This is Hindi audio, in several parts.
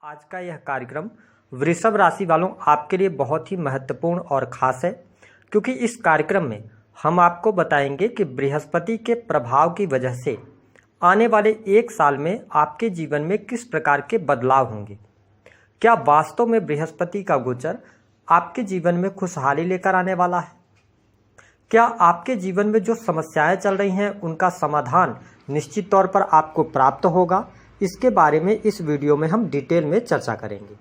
आज का यह कार्यक्रम वृषभ राशि वालों आपके लिए बहुत ही महत्वपूर्ण और ख़ास है, क्योंकि इस कार्यक्रम में हम आपको बताएंगे कि बृहस्पति के प्रभाव की वजह से आने वाले एक साल में आपके जीवन में किस प्रकार के बदलाव होंगे। क्या वास्तव में बृहस्पति का गोचर आपके जीवन में खुशहाली लेकर आने वाला है? क्या आपके जीवन में जो समस्याएं चल रही हैं उनका समाधान निश्चित तौर पर आपको प्राप्त होगा? इसके बारे में इस वीडियो में हम डिटेल में चर्चा करेंगे।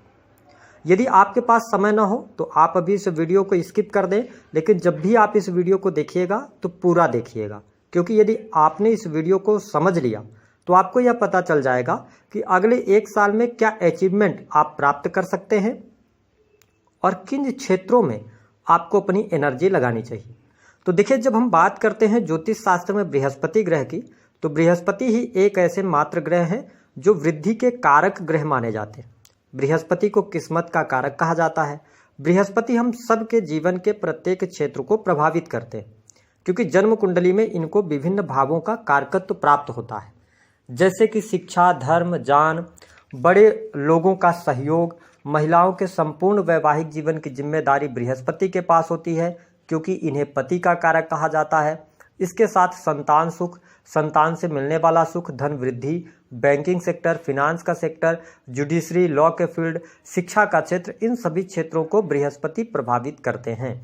यदि आपके पास समय न हो तो आप अभी इस वीडियो को स्किप कर दें, लेकिन जब भी आप इस वीडियो को देखिएगा तो पूरा देखिएगा, क्योंकि यदि आपने इस वीडियो को समझ लिया तो आपको यह पता चल जाएगा कि अगले एक साल में क्या अचीवमेंट आप प्राप्त कर सकते हैं और किन क्षेत्रों में आपको अपनी एनर्जी लगानी चाहिए। तो देखिए, जब हम बात करते हैं ज्योतिष शास्त्र में बृहस्पति ग्रह की, तो बृहस्पति ही एक ऐसे मात्र ग्रह हैं जो वृद्धि के कारक ग्रह माने जाते हैं। बृहस्पति को किस्मत का कारक कहा जाता है। बृहस्पति हम सब के जीवन के प्रत्येक क्षेत्र को प्रभावित करते हैं, क्योंकि जन्म कुंडली में इनको विभिन्न भावों का कारकत्व प्राप्त होता है, जैसे कि शिक्षा, धर्म, ज्ञान, बड़े लोगों का सहयोग। महिलाओं के संपूर्ण वैवाहिक जीवन की जिम्मेदारी बृहस्पति के पास होती है, क्योंकि इन्हें पति का कारक कहा जाता है। इसके साथ संतान सुख, संतान से मिलने वाला सुख, धन वृद्धि, बैंकिंग सेक्टर, फिनांस का सेक्टर, जुडिशरी, लॉ के फील्ड, शिक्षा का क्षेत्र, इन सभी क्षेत्रों को बृहस्पति प्रभावित करते हैं।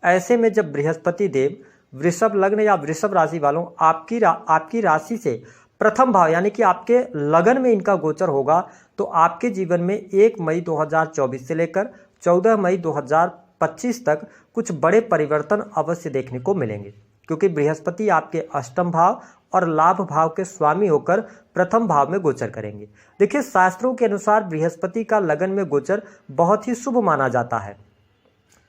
ऐसे में जब बृहस्पति देव वृषभ लग्न या वृषभ राशि वालों आपकी राशि से प्रथम भाव यानी कि आपके लगन में इनका गोचर होगा, तो आपके जीवन में 1 मई 2024 से लेकर 14 मई 2025 तक कुछ बड़े परिवर्तन अवश्य देखने को मिलेंगे, क्योंकि बृहस्पति आपके अष्टम भाव और लाभ भाव के स्वामी होकर प्रथम भाव में गोचर करेंगे। देखिए, शास्त्रों के अनुसार बृहस्पति का लगन में गोचर बहुत ही शुभ माना जाता है,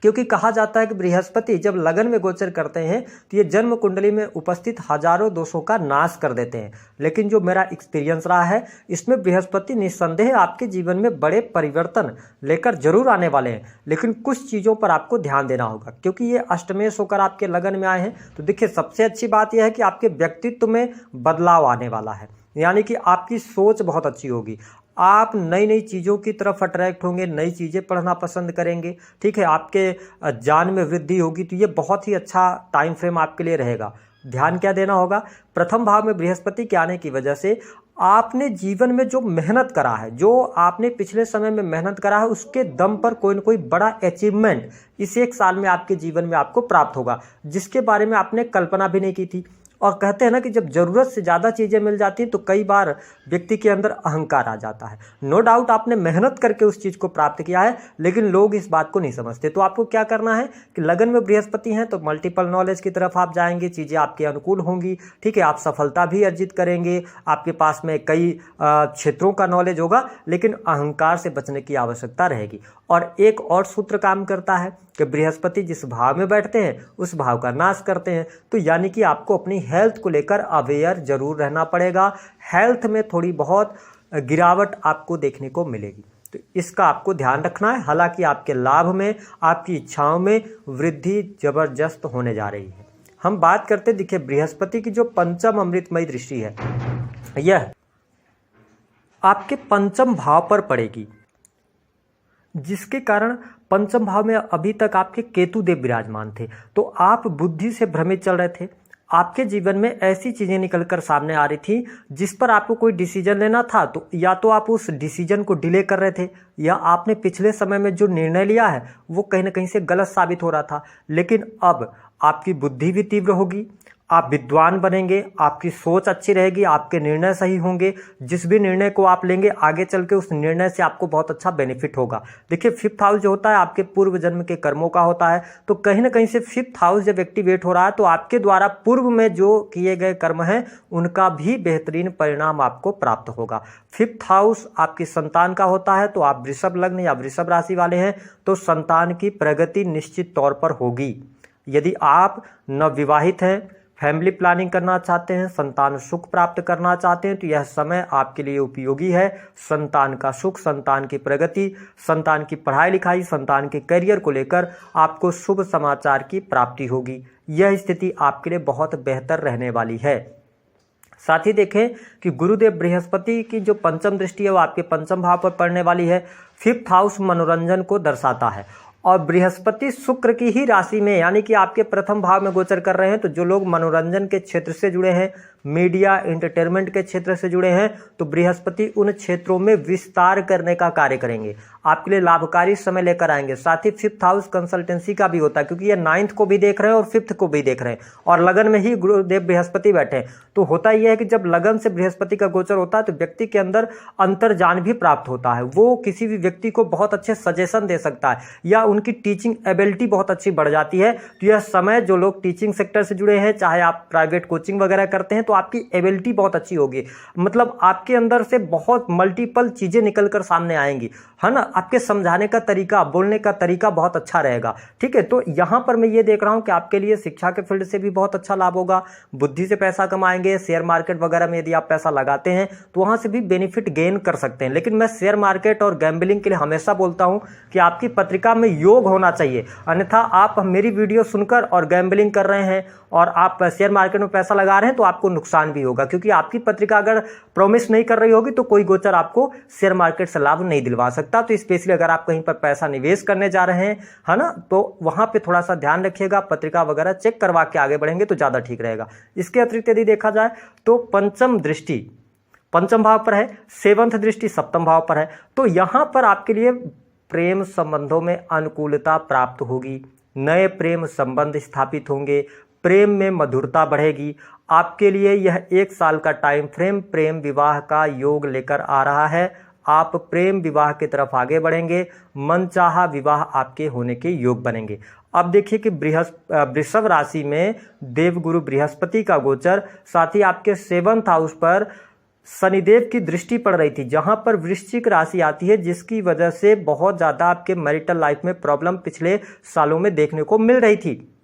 क्योंकि कहा जाता है कि बृहस्पति जब लगन में गोचर करते हैं तो ये जन्म कुंडली में उपस्थित हजारों दोषों का नाश कर देते हैं। लेकिन जो मेरा एक्सपीरियंस रहा है, इसमें बृहस्पति निस्संदेह आपके जीवन में बड़े परिवर्तन लेकर जरूर आने वाले हैं, लेकिन कुछ चीज़ों पर आपको ध्यान देना होगा, क्योंकि ये अष्टमेश होकर आपके लगन में आए हैं। तो देखिए, सबसे अच्छी बात यह है कि आपके व्यक्तित्व में बदलाव आने वाला है, यानी कि आपकी सोच बहुत अच्छी होगी। आप नई नई चीज़ों की तरफ अट्रैक्ट होंगे, नई चीज़ें पढ़ना पसंद करेंगे, ठीक है। आपके ज्ञान में वृद्धि होगी, तो ये बहुत ही अच्छा टाइम फ्रेम आपके लिए रहेगा। ध्यान क्या देना होगा? प्रथम भाव में बृहस्पति के आने की वजह से आपने जीवन में जो मेहनत करा है, जो आपने पिछले समय में मेहनत करा है, उसके दम पर कोई न कोई बड़ा अचीवमेंट इस एक साल में आपके जीवन में आपको प्राप्त होगा, जिसके बारे में आपने कल्पना भी नहीं की थी। और कहते हैं ना कि जब ज़रूरत से ज़्यादा चीज़ें मिल जाती हैं तो कई बार व्यक्ति के अंदर अहंकार आ जाता है। नो डाउट आपने मेहनत करके उस चीज़ को प्राप्त किया है, लेकिन लोग इस बात को नहीं समझते। तो आपको क्या करना है कि लगन में बृहस्पति हैं तो मल्टीपल नॉलेज की तरफ आप जाएंगे, चीज़ें आपके अनुकूल होंगी, ठीक है। आप सफलता भी अर्जित करेंगे, आपके पास में कई क्षेत्रों का नॉलेज होगा, लेकिन अहंकार से बचने की आवश्यकता रहेगी। और एक और सूत्र काम करता है कि बृहस्पति जिस भाव में बैठते हैं उस भाव का नाश करते हैं। तो यानी कि आपको अपनी हेल्थ को लेकर अवेयर जरूर रहना पड़ेगा। हेल्थ में थोड़ी बहुत गिरावट आपको देखने को मिलेगी, तो इसका आपको ध्यान रखना है। हालांकि आपके लाभ में, आपकी इच्छाओं में वृद्धि जबरदस्त होने जा रही है। हम बात करते, देखिए, बृहस्पति की जो पंचम अमृतमयी दृष्टि है, यह आपके पंचम भाव पर पड़ेगी, जिसके कारण पंचम भाव में अभी तक आपके केतु देव विराजमान थे। तो आप बुद्धि से भ्रमित चल रहे थे। आपके जीवन में ऐसी चीज़ें निकलकर सामने आ रही थी जिस पर आपको कोई डिसीजन लेना था, तो या तो आप उस डिसीजन को डिले कर रहे थे, या आपने पिछले समय में जो निर्णय लिया है वो कहीं ना कहीं से गलत साबित हो रहा था। लेकिन अब आपकी बुद्धि भी तीव्र होगी, आप विद्वान बनेंगे, आपकी सोच अच्छी रहेगी, आपके निर्णय सही होंगे। जिस भी निर्णय को आप लेंगे आगे चल के उस निर्णय से आपको बहुत अच्छा बेनिफिट होगा। देखिए, 5th हाउस जो होता है आपके पूर्व जन्म के कर्मों का होता है, तो कहीं ना कहीं से 5th हाउस जब एक्टिवेट हो रहा है तो आपके द्वारा पूर्व में जो किए गए कर्म हैं उनका भी बेहतरीन परिणाम आपको प्राप्त होगा। 5th हाउस आपकी संतान का होता है, तो आप वृषभ लग्न या वृषभ राशि वाले हैं तो संतान की प्रगति निश्चित तौर पर होगी। यदि आप नवविवाहित हैं, फैमिली प्लानिंग करना चाहते हैं, संतान सुख प्राप्त करना चाहते हैं, तो यह समय आपके लिए उपयोगी है। संतान का सुख, संतान की प्रगति, संतान की पढ़ाई लिखाई, संतान के करियर को लेकर आपको शुभ समाचार की प्राप्ति होगी। यह स्थिति आपके लिए बहुत बेहतर रहने वाली है। साथ ही देखें कि गुरुदेव बृहस्पति की जो पंचम दृष्टि है वो आपके पंचम भाव पर पड़ने वाली है। 5th हाउस मनोरंजन को दर्शाता है और बृहस्पति शुक्र की ही राशि में यानी कि आपके प्रथम भाव में गोचर कर रहे हैं। तो जो लोग मनोरंजन के क्षेत्र से जुड़े हैं, मीडिया एंटरटेनमेंट के क्षेत्र से जुड़े हैं, तो बृहस्पति उन क्षेत्रों में विस्तार करने का कार्य करेंगे, आपके लिए लाभकारी समय लेकर आएंगे। साथ ही 5th हाउस कंसल्टेंसी का भी होता है क्योंकि ये 9th को भी देख रहे हैं और 5th को भी देख रहे हैं और लगन में ही गुरुदेव बृहस्पति बैठे हैं। तो होता यह है कि जब लगन से बृहस्पति का गोचर होता है तो व्यक्ति के अंदर अंतर्ज्ञान भी प्राप्त होता है, वो किसी भी व्यक्ति को बहुत अच्छे सजेशन दे सकता है या उनकी टीचिंग एबिलिटी बहुत अच्छी बढ़ जाती है। तो यह समय जो लोग टीचिंग सेक्टर से जुड़े हैं, चाहे आप प्राइवेट कोचिंग वगैरह करते हैं, तो आपकी एबिलिटी बहुत अच्छी होगी, मतलब आपके अंदर से बहुत मल्टीपल चीजें निकलकर सामने आएंगी, है ना। आपके समझाने का तरीका, बोलने का तरीका बहुत अच्छा रहेगा, ठीक है। तो यहां पर मैं ये देख रहा हूं कि आपके लिए शिक्षा के फील्ड से भी बहुत अच्छा लाभ होगा, बुद्धि से पैसा कमाएंगे, शेयर मार्केट वगैरह में यदि आप पैसा लगाते हैं तो वहां से भी बेनिफिट गेन कर सकते हैं। लेकिन मैं शेयर मार्केट और गैम्बलिंग के लिए हमेशा बोलता हूं कि आपकी पत्रिका में योग होना चाहिए, अन्यथा आप मेरी वीडियो सुनकर और गैम्बलिंग कर रहे हैं और आप शेयर मार्केट में पैसा लगा रहे हैं तो आपको नुकसान भी होगा, क्योंकि आपकी पत्रिका अगर प्रॉमिस नहीं कर रही होगी तो कोई गोचर आपको शेयर मार्केट से लाभ नहीं दिलवा सकता। तो स्पेशली अगर आप कहीं पर पैसा निवेश करने जा रहे हैं, है ना, तो वहां पे थोड़ा सा ध्यान रखिएगा, पत्रिका वगैरह चेक करवा के आगे बढ़ेंगे तो ज्यादा ठीक रहेगा। इसके अतिरिक्त यदि देखा जाए तो पंचम दृष्टि पंचम भाव पर है, 7th दृष्टि सप्तम भाव पर है, तो यहां पर आपके लिए प्रेम संबंधों में अनुकूलता प्राप्त होगी, नए प्रेम संबंध स्थापित होंगे, प्रेम में मधुरता बढ़ेगी। आपके लिए यह 1 साल का टाइम फ्रेम प्रेम विवाह का योग लेकर आ रहा है। आप प्रेम विवाह की तरफ आगे बढ़ेंगे, मनचाहा विवाह आपके होने के योग बनेंगे। अब देखिए कि वृषभ राशि में देवगुरु बृहस्पति का गोचर, साथ ही आपके 7th हाउस पर शनिदेव की दृष्टि पड़ रही थी, जहां पर वृश्चिक राशि आती है, जिसकी वजह से बहुत ज्यादा आपके मैरिटल लाइफ में प्रॉब्लम पिछले सालों में देखने को मिल रही थी।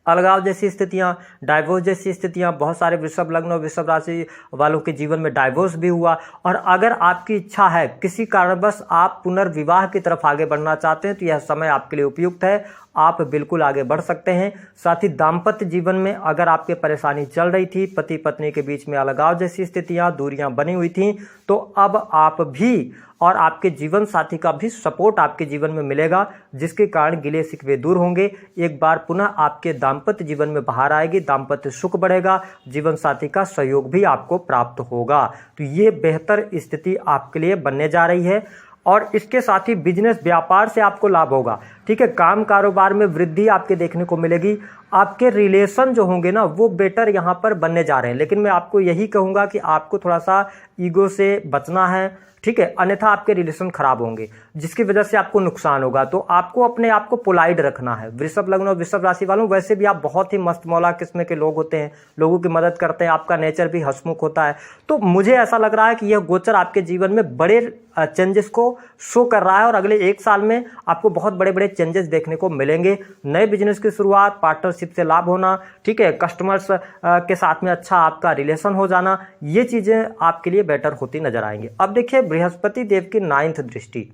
अलगाव जैसी स्थितियां, डाइवोर्स जैसी स्थितियां, बहुत सारे वृषभ लग्न और वृषभ राशि वालों के जीवन में डाइवोर्स भी हुआ। और अगर आपकी इच्छा है, किसी कारणवश आप पुनर्विवाह की तरफ आगे बढ़ना चाहते हैं, तो यह समय आपके लिए उपयुक्त है, आप बिल्कुल आगे बढ़ सकते हैं। साथ ही दाम्पत्य जीवन में अगर आपके परेशानी चल रही थी, पति पत्नी के बीच में अलगाव जैसी स्थितियां, दूरियां बनी हुई थी, तो अब आप भी और आपके जीवन साथी का भी सपोर्ट आपके जीवन में मिलेगा, जिसके कारण गिले शिकवे दूर होंगे। एक बार पुनः आपके दाम्पत्य जीवन में बाहर आएगी, दाम्पत्य सुख बढ़ेगा, जीवन साथी का सहयोग भी आपको प्राप्त होगा। तो ये बेहतर स्थिति आपके लिए बनने जा रही है। और इसके साथ ही बिजनेस व्यापार से आपको लाभ होगा, ठीक है। काम कारोबार में वृद्धि आपके देखने को मिलेगी। आपके रिलेशन जो होंगे ना, वो बेटर यहाँ पर बनने जा रहे हैं। लेकिन मैं आपको यही कहूँगा कि आपको थोड़ा सा ईगो से बचना है, ठीक है, अन्यथा आपके रिलेशन खराब होंगे, जिसकी वजह से आपको नुकसान होगा। तो आपको अपने आप को पोलाइट रखना है। वृषभ लग्न और वृषभ राशि वालों, वैसे भी आप बहुत ही मस्त मौला किस्म के लोग होते हैं, लोगों की मदद करते हैं, आपका नेचर भी हंसमुख होता है। तो मुझे ऐसा लग रहा है कि यह गोचर आपके जीवन में बड़े चेंजेस को शो कर रहा है और अगले 1 साल में आपको बहुत बड़े बड़े चेंजेस देखने को मिलेंगे। नए बिजनेस की शुरुआत, पार्टनरशिप से लाभ होना, ठीक है, कस्टमर्स के साथ में अच्छा आपका रिलेशन हो जाना, ये चीजें आपके लिए बेटर होती नजर आएंगी। अब देखिए बृहस्पति देव की 9th दृष्टि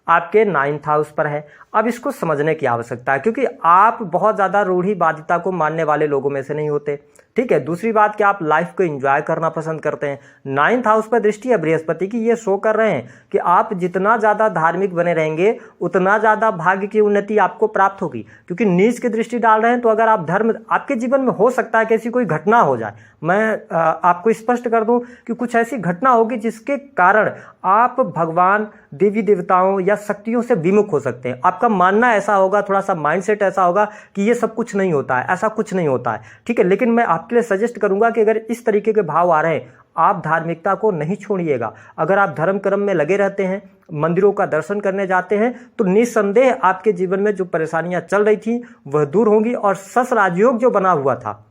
आपके 9th हाउस पर है। अब इसको समझने की आवश्यकता है, क्योंकि आप बहुत ज्यादा रूढ़िवादिता को मानने वाले लोगों में से नहीं होते, ठीक है। दूसरी बात कि आप लाइफ को एंजॉय करना पसंद करते हैं। 9th हाउस पर दृष्टि है बृहस्पति की, ये शो कर रहे हैं कि आप जितना ज्यादा धार्मिक बने रहेंगे उतना ज्यादा भाग्य की उन्नति आपको प्राप्त होगी, क्योंकि नीच की दृष्टि डाल रहे हैं। तो अगर आप धर्म, आपके जीवन में हो सकता है कि ऐसी कोई घटना हो जाए, मैं आपको स्पष्ट कर दूं कि कुछ ऐसी घटना होगी जिसके कारण आप भगवान, देवी देवताओं या शक्तियों से विमुख हो सकते हैं। आपका मानना ऐसा होगा, थोड़ा सा माइंडसेट ऐसा होगा कि ये सब कुछ नहीं होता है, ऐसा कुछ नहीं होता है, ठीक है। लेकिन मैं आपके लिए सजेस्ट करूंगा कि अगर इस तरीके के भाव आ रहे हैं, आप धार्मिकता को नहीं छोड़िएगा। अगर आप धर्म कर्म में लगे रहते हैं, मंदिरों का दर्शन करने जाते हैं, तो निस्संदेह आपके जीवन में जो परेशानियां चल रही थी वह दूर होंगी और सस राजयोग जो बना हुआ था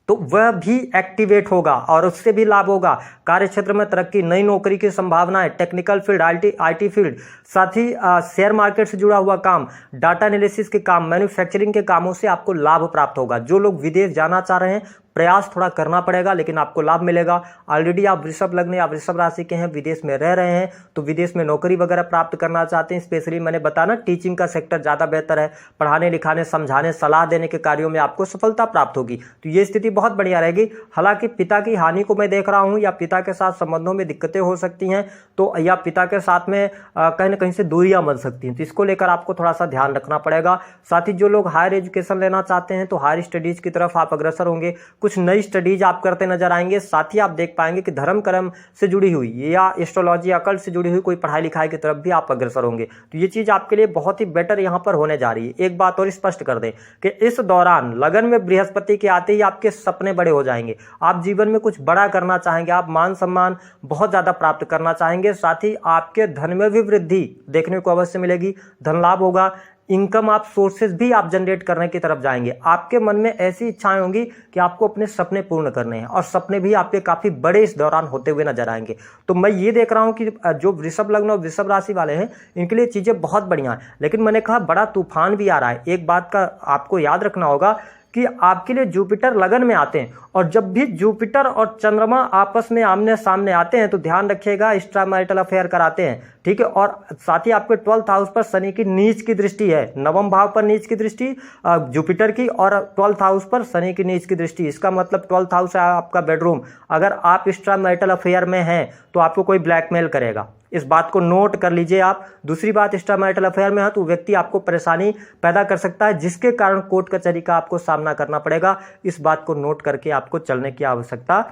तो वह भी एक्टिवेट होगा और उससे भी लाभ होगा। कार्य क्षेत्र में तरक्की, नई नौकरी की संभावनाएं, टेक्निकल फील्ड, आईटी फील्ड, साथ ही शेयर मार्केट से जुड़ा हुआ काम, डाटा एनालिसिस के काम, मैन्युफैक्चरिंग के कामों से आपको लाभ प्राप्त होगा। जो लोग विदेश जाना चाह रहे हैं, प्रयास थोड़ा करना पड़ेगा, लेकिन आपको लाभ मिलेगा। ऑलरेडी आप वृषभ लग्न या वृषभ राशि के हैं, विदेश में रह रहे हैं, तो विदेश में नौकरी वगैरह प्राप्त करना चाहते हैं, स्पेशली मैंने बताना टीचिंग का सेक्टर ज़्यादा बेहतर है, पढ़ाने लिखाने समझाने सलाह देने के कार्यों में आपको सफलता प्राप्त होगी, तो ये स्थिति बहुत बढ़िया रहेगी। हालांकि पिता की हानि को मैं देख रहा हूं, या पिता के साथ संबंधों में दिक्कतें हो सकती हैं, तो या पिता के साथ में कहीं ना कहीं से दूरियां बन सकती हैं, तो इसको लेकर आपको थोड़ा सा ध्यान रखना पड़ेगा। साथ ही जो लोग हायर एजुकेशन लेना चाहते हैं तो हायर स्टडीज की तरफ आप अग्रसर होंगे, कुछ नई स्टडीज आप करते नजर आएंगे। साथ ही आप देख पाएंगे कि धर्म कर्म से जुड़ी हुई या एस्ट्रोलॉजी अकल्ट से जुड़ी हुई कोई पढ़ाई लिखाई की तरफ भी आप अग्रसर होंगे, तो ये चीज आपके लिए बहुत ही बेटर यहां पर होने जा रही है। एक बात और स्पष्ट कर दें कि इस दौरान लगन में बृहस्पति के आते ही आपके सपने बड़े हो जाएंगे, आप जीवन में कुछ बड़ा करना चाहेंगे, आप मान सम्मान बहुत ज्यादा प्राप्त करना चाहेंगे। साथ ही आपके धन में भी वृद्धि देखने को अवश्य मिलेगी, धन लाभ होगा, इनकम आप सोर्सेज भी आप जनरेट करने की तरफ जाएंगे। आपके मन में ऐसी इच्छाएं होंगी कि आपको अपने सपने पूर्ण करने हैं, और सपने भी आपके काफी बड़े इस दौरान होते हुए नजर आएंगे। तो मैं ये देख रहा हूं कि जो वृषभ लग्न और वृषभ राशि वाले हैं इनके लिए चीजें बहुत बढ़िया हैं, लेकिन मैंने कहा बड़ा तूफान भी आ रहा है। एक बात का आपको याद रखना होगा कि आपके लिए जुपिटर लगन में आते हैं, और जब भी जुपिटर और चंद्रमा आपस में आमने सामने आते हैं तो ध्यान रखिएगा एक्स्ट्रा मैरिटल अफेयर कराते हैं, ठीक है। और साथ ही आपके 12th हाउस पर शनि की नीच की दृष्टि है, नवम भाव पर नीच की दृष्टि जुपिटर की, और 12th हाउस पर शनि की नीच की दृष्टि। इसका मतलब 12th हाउस है आपका बेडरूम। अगर आप एक्स्ट्रा मैरिटल अफेयर में हैं तो आपको कोई ब्लैकमेल करेगा, इस बात को नोट कर लीजिए आप। दूसरी बात, एक्स्ट्रा मैरिटल अफेयर में है तो व्यक्ति आपको परेशानी पैदा कर सकता है, जिसके कारण कोर्ट कचहरी का आपको सामना करना पड़ेगा। इस बात को नोट करके आपको चलने की आवश्यकता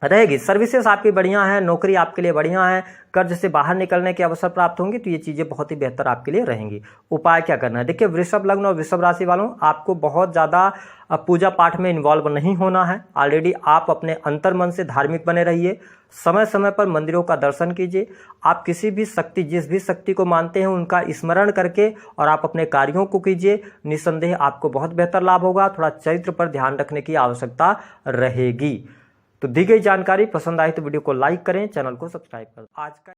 रहेगी। सर्विसेज आपकी बढ़िया है, नौकरी आपके लिए बढ़िया है, कर्ज से बाहर निकलने के अवसर प्राप्त होंगे, तो ये चीजें बहुत ही बेहतर आपके लिए रहेंगी। उपाय क्या करना है, देखिए वृषभ लग्न और वृषभ राशि वालों, आपको बहुत ज्यादा पूजा पाठ में इन्वॉल्व नहीं होना है। ऑलरेडी आप अपने अंतर मन से धार्मिक बने रहिए, समय समय पर मंदिरों का दर्शन कीजिए। आप किसी भी शक्ति, जिस भी शक्ति को मानते हैं उनका स्मरण करके और आप अपने कार्यों को कीजिए, निसंदेह आपको बहुत बेहतर लाभ होगा। थोड़ा चरित्र पर ध्यान रखने की आवश्यकता रहेगी। तो दी गई जानकारी पसंद आई तो वीडियो को लाइक करें, चैनल को सब्सक्राइब करें। आज का